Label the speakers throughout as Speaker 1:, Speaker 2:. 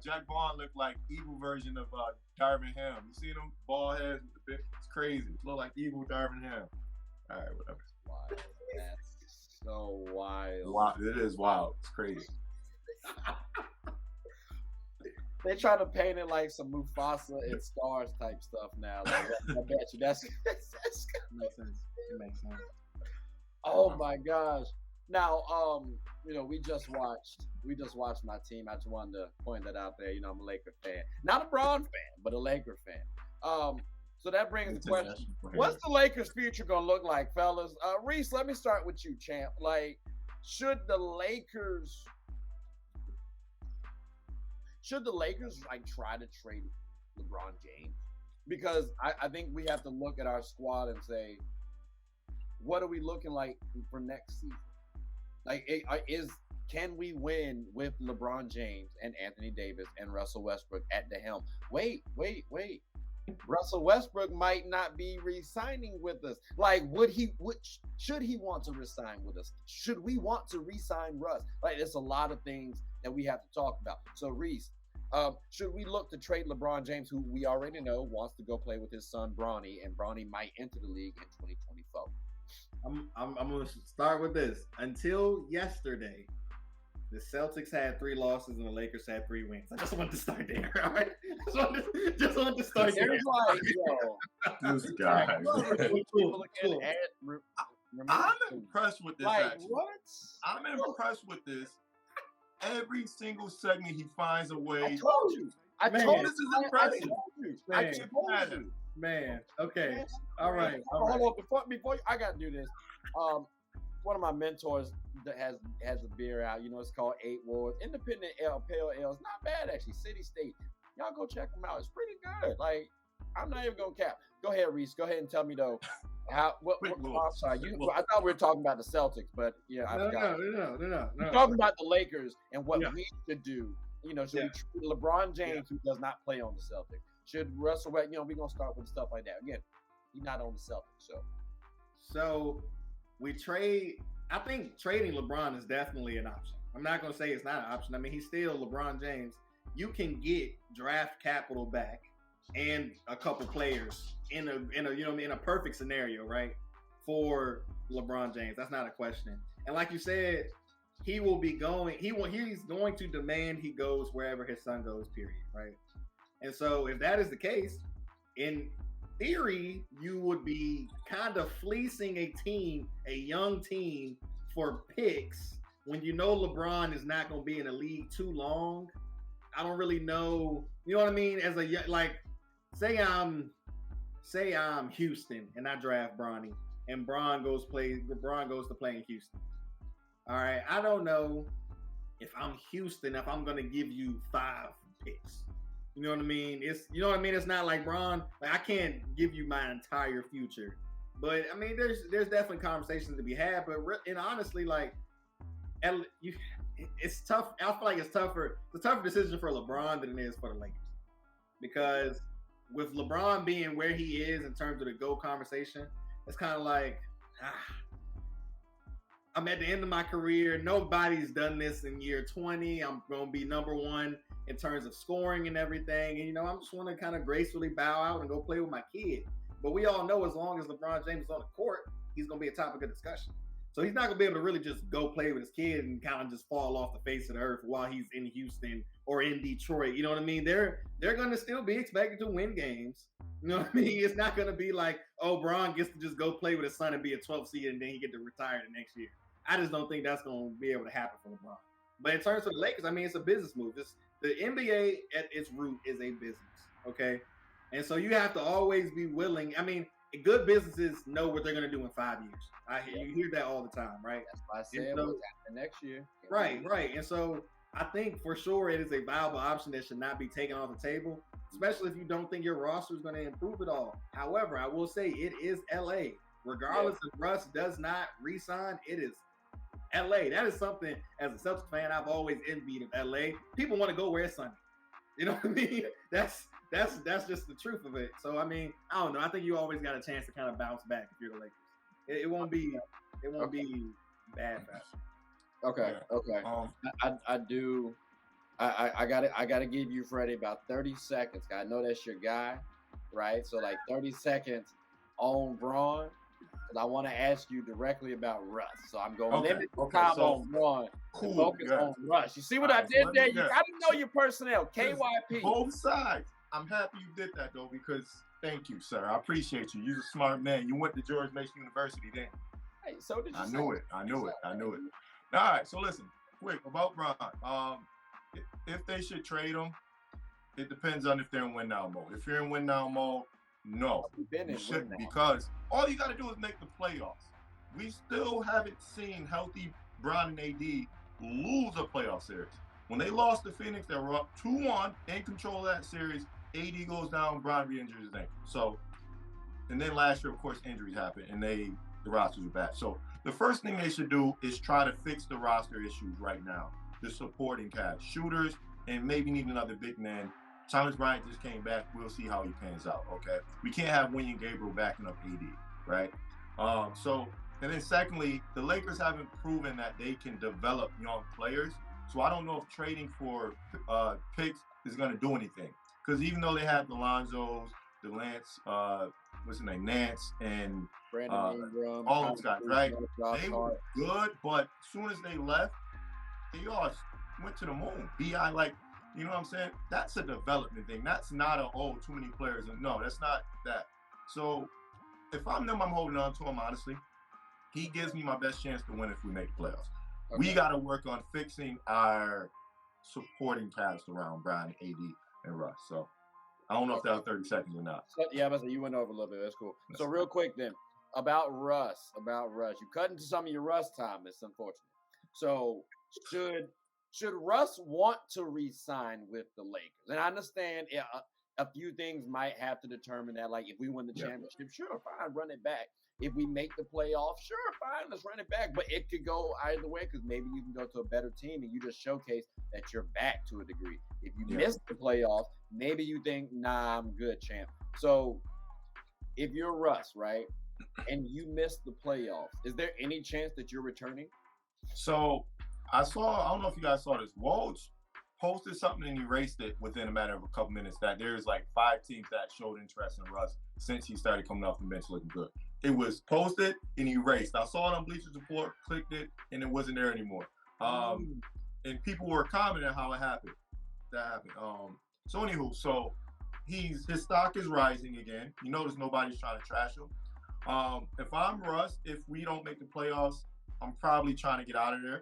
Speaker 1: Jack Vaughn looked like evil version of Darvin Ham. You see them bald heads with the big? It's crazy. It look like evil Darvin Ham. All right, whatever.
Speaker 2: Wild. That's so wild.
Speaker 1: Wow, it is wild. It's crazy.
Speaker 2: They try to paint it like some Mufasa and Stars type stuff now. Like, I bet you that's
Speaker 3: Makes sense. It makes sense.
Speaker 2: Oh my gosh. Now, we just watched my team. I just wanted to point that out there. I'm a Laker fan. Not a Bron fan, but a Laker fan. So that brings the question. What's the Lakers' future gonna look like, fellas? Reese, let me start with you, champ. Like, should the Lakers like try to trade LeBron James? Because I think we have to look at our squad and say, what are we looking like for next season? Like, can we win with LeBron James and Anthony Davis and Russell Westbrook at the helm? Wait. Russell Westbrook might not be re-signing with us. Like, should he want to re-sign with us? Should we want to re-sign Russ? Like, there's a lot of things that we have to talk about. So, Reese, should we look to trade LeBron James, who we already know wants to go play with his son Bronny, and Bronny might enter the league in 2024?
Speaker 3: I'm going to start with this. Until yesterday, the Celtics had 3 losses and the Lakers had 3 wins. I just wanted to start there, all right? Just wanted to start there.
Speaker 2: Like, yo,
Speaker 1: This guy. I'm impressed with this.
Speaker 2: Like,
Speaker 1: actually.
Speaker 2: what?
Speaker 1: I'm impressed with this. Every single segment, he finds a way.
Speaker 2: I told you.
Speaker 1: This is impressive.
Speaker 2: I told you.
Speaker 3: Man, okay. All right.
Speaker 2: Hold on. Before I got to do this. One of my mentors that has a beer out. It's called 8 Wars. Independent Ale, Pale Ale. It's not bad, actually. City State. Y'all go check them out. It's pretty good. Like, I'm not even going to cap. Go ahead, Reese. Go ahead and tell me, though. I'm sorry. I thought we were talking about the Celtics, but yeah, I forgot.
Speaker 3: No.
Speaker 2: We're talking about the Lakers and what we should do. Should we treat LeBron James, who does not play on the Celtics? Should Russell, we're going to start with stuff like that. Again, he's not on the Celtics,
Speaker 3: So we trade. I think trading LeBron is definitely an option. I'm not going to say it's not an option. I mean, he's still LeBron James. You can get draft capital back and a couple players in a perfect scenario, right? For LeBron James. That's not a question. And like you said, he will be going. He's going to demand he goes wherever his son goes. Period. Right. And so if that is the case, in theory, you would be kind of fleecing a young team for picks when you know LeBron is not going to be in the league too long. I don't really know. You know what I mean? As say I'm Houston and I draft Bronny and LeBron goes to play in Houston. All right. I don't know if I'm Houston, if I'm going to give you 5 picks. You know what I mean? It's not like Bron. Like, I can't give you my entire future, but I mean, there's definitely conversations to be had. But honestly, like, it's tough. I feel like it's a tougher decision for LeBron than it is for the Lakers, because with LeBron being where he is in terms of the GOAT conversation, it's kind of like, I'm at the end of my career. Nobody's done this in year 20. I'm going to be number 1 in terms of scoring and everything. And, I just want to kind of gracefully bow out and go play with my kid. But we all know as long as LeBron James is on the court, he's going to be a topic of discussion. So he's not going to be able to really just go play with his kid and kind of just fall off the face of the earth while he's in Houston or in Detroit. You know what I mean? They're going to still be expected to win games. You know what I mean? It's not going to be like, oh, Bron gets to just go play with his son and be a 12th seed and then he get to retire the next year. I just don't think that's going to be able to happen for LeBron. But in terms of the Lakers, I mean, it's a business move. The NBA at its root is a business, okay? And so you have to always be willing. I mean, good businesses know what they're going to do in 5 years. You hear that all the time, right?
Speaker 2: That's why I said what's happening next year.
Speaker 3: Right. And so I think for sure it is a viable option that should not be taken off the table, especially if you don't think your roster is going to improve at all. However, I will say it is LA. Regardless if Russ does not re-sign, it is LA. That is something, as a Celtics fan, I've always envied of LA. People want to go where it's sunny. You know what I mean? That's just the truth of it. So I mean, I don't know. I think you always got a chance to kind of bounce back if you're the Lakers. It won't be be bad.
Speaker 2: Okay. I do I gotta give you, Freddie, about 30 seconds. I know that's your guy, right? So like 30 seconds on Braun. Because I want to ask you directly about Russ. So I'm going to limit time on Braun and focus on Russ. You see what I did there? You got to know your personnel. KYP.
Speaker 1: Both sides. I'm happy you did that, though, because thank you, sir. I appreciate you. You're a smart man. You went to George Mason University, didn't you?
Speaker 2: Hey, so did you.
Speaker 1: I knew it. All right, so listen, quick, about Braun. If they should trade him, it depends on if they're in win-now mode. If you're in win-now mode, no, you shouldn't, because all you got to do is make the playoffs. We still haven't seen healthy Bron and AD lose a playoff series. When they lost to Phoenix, they were up 2-1, in control of that series. AD goes down, Bron re-injures his ankle. So, and then last year, of course, injuries happened, and the rosters are bad. So the first thing they should do is try to fix the roster issues right now. The supporting cast, shooters, and maybe need another big man. Thomas Bryant just came back. We'll see how he pans out, okay? We can't have William Gabriel backing up AD, right? And then secondly, the Lakers haven't proven that they can develop young players. So I don't know if trading for picks is going to do anything. Because even though they had the Lonzos, the Lance, Nance, and
Speaker 2: Brandon Ingram,
Speaker 1: all those guys, right? They were good, but as soon as they left, they all went to the moon. B.I., like, you know what I'm saying? That's a development thing. That's not too many players. No, that's not that. So if I'm them, I'm holding on to him, honestly. He gives me my best chance to win if we make the playoffs. Okay. We got to work on fixing our supporting cast around Brian, AD, and Russ. So I don't know if that was 30 seconds or not.
Speaker 2: Yeah, but you went over a little bit. That's cool. So real quick then, about Russ. You cut into some of your Russ time. It's unfortunate. So should Russ want to re-sign with the Lakers? And I understand a few things might have to determine that. Like if we win the championship, sure, fine, run it back. If we make the playoffs, sure, fine, let's run it back. But it could go either way because maybe you can go to a better team and you just showcase that you're back to a degree. If you miss the playoffs, maybe you think, nah, I'm good, champ. So if you're Russ, right, and you miss the playoffs, is there any chance that you're returning?
Speaker 1: So I don't know if you guys saw this. Woj posted something and erased it within a matter of a couple minutes that there's like 5 teams that showed interest in Russ since he started coming off the bench looking good. It was posted and erased. I saw it on Bleachers Report, clicked it, and it wasn't there anymore. And people were commenting how it happened. That happened. So anywho, so his stock is rising again. You notice nobody's trying to trash him. If I'm Russ, if we don't make the playoffs, I'm probably trying to get out of there.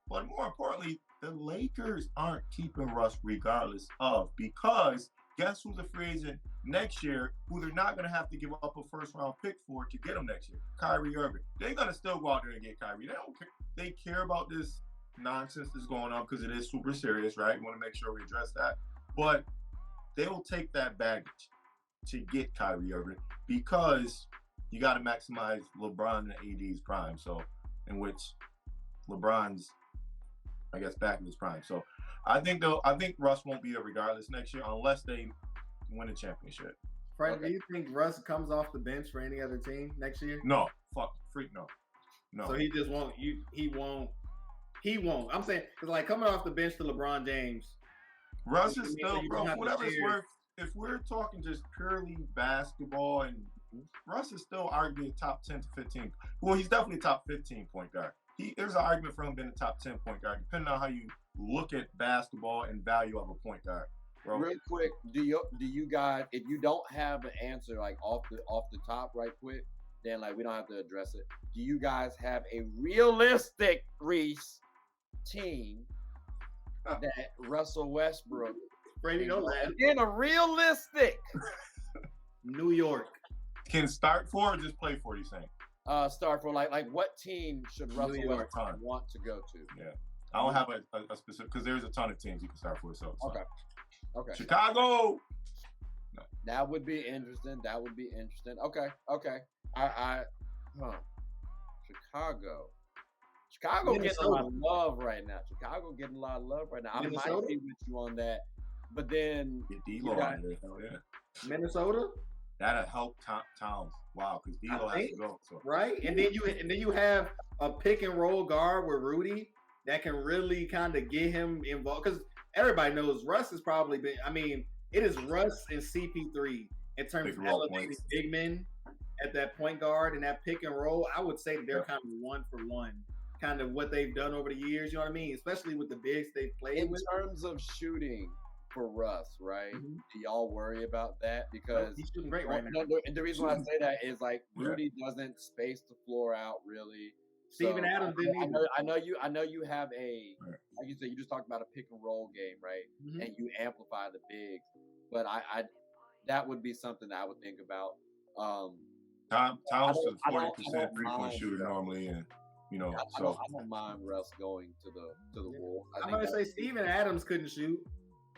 Speaker 1: But more importantly, the Lakers aren't keeping Russ regardless of, because guess who's a free agent next year who they're not going to have to give up a first-round pick for to get him next year? Kyrie Irving. They're going to still go out there and get Kyrie. They don't care. They care about this nonsense that's going on because it is super serious, right? We want to make sure we address that. But they will take that baggage to get Kyrie Irving because you got to maximize LeBron and AD's prime. So, in which LeBron's, I guess, back in his prime. So I think Russ won't be there regardless next year unless they win a championship.
Speaker 3: Frank, do you think Russ comes off the bench for any other team next year?
Speaker 1: No. No.
Speaker 3: So he just won't. He won't. I'm saying because like coming off the bench to LeBron James,
Speaker 1: Russ is still, bro. Whatever it's worth. If we're talking just purely basketball, and Russ is still arguably top 10 to 15. Well, he's definitely a top 15 point guard. There's an argument for him being a top 10 point guard, depending on how you look at basketball and value of a point guard. Bro.
Speaker 2: Real quick, do you guys, if you don't have an answer like off the top right quick, then like we don't have to address it. Do you guys have a realistic Reese team that Russell Westbrook?
Speaker 3: Brady, don't laugh.
Speaker 2: In a realistic
Speaker 3: New York
Speaker 1: can start for or just play for? You saying?
Speaker 2: Start for like what team should Russell Westbrook want to go to?
Speaker 1: Yeah, I don't have a specific because there's a ton of teams you can start for. So
Speaker 2: okay.
Speaker 1: Chicago.
Speaker 2: No. That would be interesting. Okay. Chicago getting a lot of love right now. I might be with you on that, but then
Speaker 1: you got
Speaker 3: Minnesota.
Speaker 1: That'll help Towns. Wow, because D'Lo has to go. So.
Speaker 3: Right, and then you have a pick and roll guard with Rudy that can really kind of get him involved. Because everybody knows Russ has probably been. I mean, it is Russ and CP3 in terms
Speaker 1: Pick
Speaker 3: of
Speaker 1: and roll
Speaker 3: elevating
Speaker 1: points.
Speaker 3: big men at that point guard and that pick and roll. I would say that they're
Speaker 1: Yep.
Speaker 3: kind of 1-for-1, kind of what they've done over the years. You know what I mean? Especially with the bigs they've played
Speaker 2: In
Speaker 3: with.
Speaker 2: terms of shooting for Russ, right?
Speaker 3: Mhm.
Speaker 2: Do y'all worry about that? Because
Speaker 3: He's shooting great right now.
Speaker 2: no, the reason why I say that is like Rudy doesn't space the floor out really.
Speaker 3: Steven
Speaker 2: So,
Speaker 3: Adams didn't
Speaker 2: I
Speaker 3: either.
Speaker 2: know you have a
Speaker 1: Right.
Speaker 2: like you said, you just talked about a pick and roll game, right?
Speaker 3: Mhm.
Speaker 2: And you amplify the bigs. But I that would be something that I would think about.
Speaker 1: Tyler's
Speaker 2: I
Speaker 1: a
Speaker 2: don't
Speaker 1: 40% 3-point
Speaker 2: mind
Speaker 1: shooter
Speaker 2: Russ.
Speaker 1: normally, and
Speaker 2: I
Speaker 1: so
Speaker 2: don't mind Russ going to the Wolves.
Speaker 3: I'm going to say Steven Adams couldn't shoot.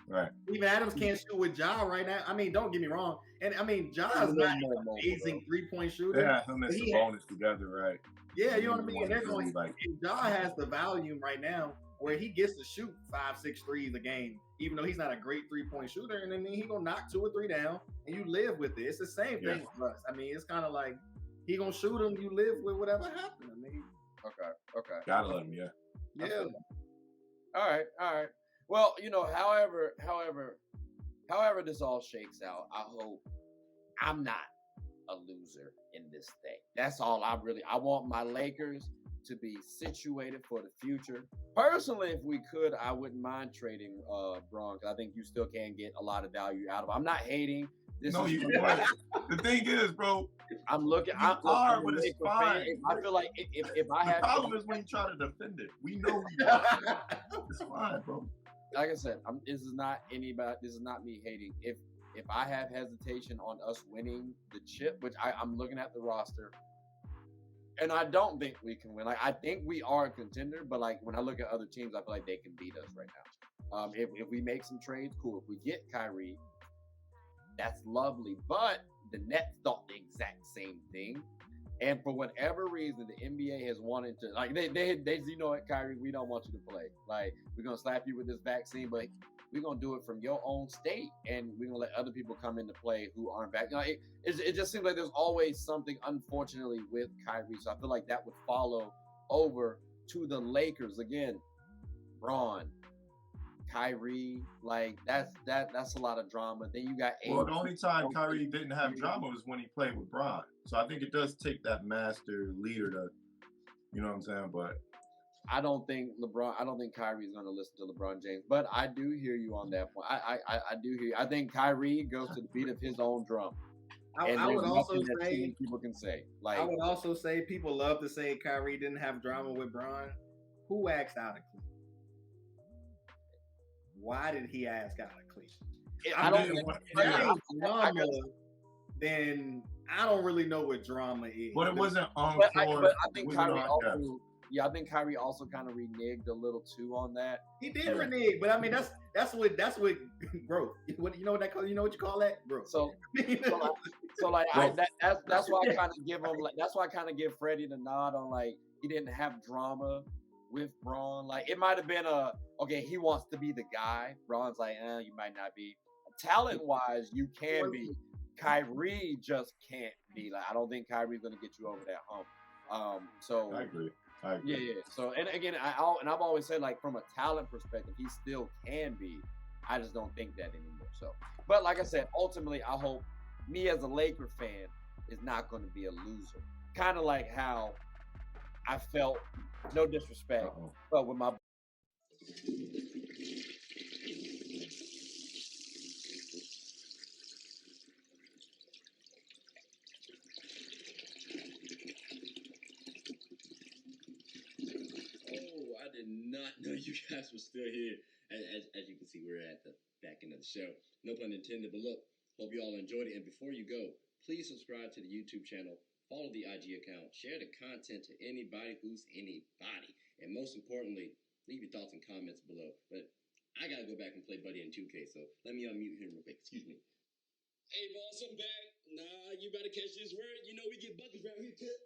Speaker 1: right.
Speaker 3: Steven Adams can't shoot with Ja right now. I mean, don't get me wrong. And I mean, Ja's not an amazing 3-point shooter.
Speaker 1: Yeah, him and Sabonis together, right?
Speaker 3: Yeah, you know what I mean? And they're
Speaker 1: Really
Speaker 3: going,
Speaker 1: like-
Speaker 3: and Ja has the volume right now where he gets to shoot 5-6 threes a game, even though he's not a great 3-point shooter. And then he gonna knock 2 or 3 down, and you live with it. It's the same thing with Russ. I mean, it's kind of like he gonna shoot them. You live with whatever happened. I mean,
Speaker 2: Okay.
Speaker 1: Gotta let him, yeah.
Speaker 3: yeah.
Speaker 2: All right. Well, however this all shakes out, I hope I'm not a loser in this thing. That's all I want my Lakers to be situated for the future. Personally, if we could, I wouldn't mind trading Braun, because I think you still can get a lot of value out of him. I'm not hating.
Speaker 1: The thing is, bro,
Speaker 2: I'm looking.
Speaker 1: but it's fine.
Speaker 2: I feel like if I
Speaker 1: the
Speaker 2: had
Speaker 1: problem is when you try to defend it. We know it's fine, bro.
Speaker 2: Like I said, this is not me hating. If I have hesitation on us winning the chip, which I'm looking at the roster, and I don't think we can win. Like, I think we are a contender, but like when I look at other teams, I feel like they can beat us right now. If we make some trades, cool. If we get Kyrie, that's lovely. But the Nets thought the exact same thing. And for whatever reason, the NBA has wanted to, like, they you know what, Kyrie, we don't want you to play. Like, we're going to slap you with this vaccine, but we're going to do it from your own state, and we're going to let other people come into play who aren't vaccinated. It just seems like there's always something, unfortunately, with Kyrie. So I feel like that would follow over to the Lakers. Again, Braun, Kyrie, like that's a lot of drama. Then you got
Speaker 1: Well, the only time Kyrie didn't have drama was when he played with Bron. So I think it does take that master leader to, you know what I'm saying? But
Speaker 2: I don't think Kyrie's going to listen to LeBron James, but I do hear you on that point. I do hear you. I think Kyrie goes to the beat of his own drum.
Speaker 3: I would also say
Speaker 2: people can say, like,
Speaker 3: I would also say people love to say Kyrie didn't have drama with Bron. Who asked out of Cleveland? Why did he ask out of Cleveland? Then I don't really know what drama is.
Speaker 1: But it wasn't on
Speaker 2: but I think Kyrie also. Yeah, I think Kyrie also kind of reneged a little too on that.
Speaker 3: He did renege, but I mean that's what growth. What you know what you call that? Growth.
Speaker 2: So that's why I kind of give him that's why I kind of give Freddie the nod on, like, he didn't have drama with Braun. Like, it might have been he wants to be the guy. Braun's like, you might not be. Talent wise, you can be. Kyrie just can't be. Like, I don't think Kyrie's gonna get you over that hump. So
Speaker 1: I agree.
Speaker 2: Yeah. So, and again, I've always said, like, from a talent perspective, he still can be. I just don't think that anymore. So, but like I said, ultimately, I hope me as a Laker fan is not going to be a loser. Kind of like how I felt, no disrespect, but with my.
Speaker 4: I did not know you guys were still here. As you can see, we're at the back end of the show. No pun intended, but look, hope you all enjoyed it. And before you go, please subscribe to the YouTube channel, follow the IG account, share the content to anybody who's anybody. And most importantly, leave your thoughts and comments below. But I got to go back and play Buddy in 2K, so let me unmute him real quick. Excuse me. Hey, boss, I'm back. Nah, you better catch this word. You know we get buckets around here, kid.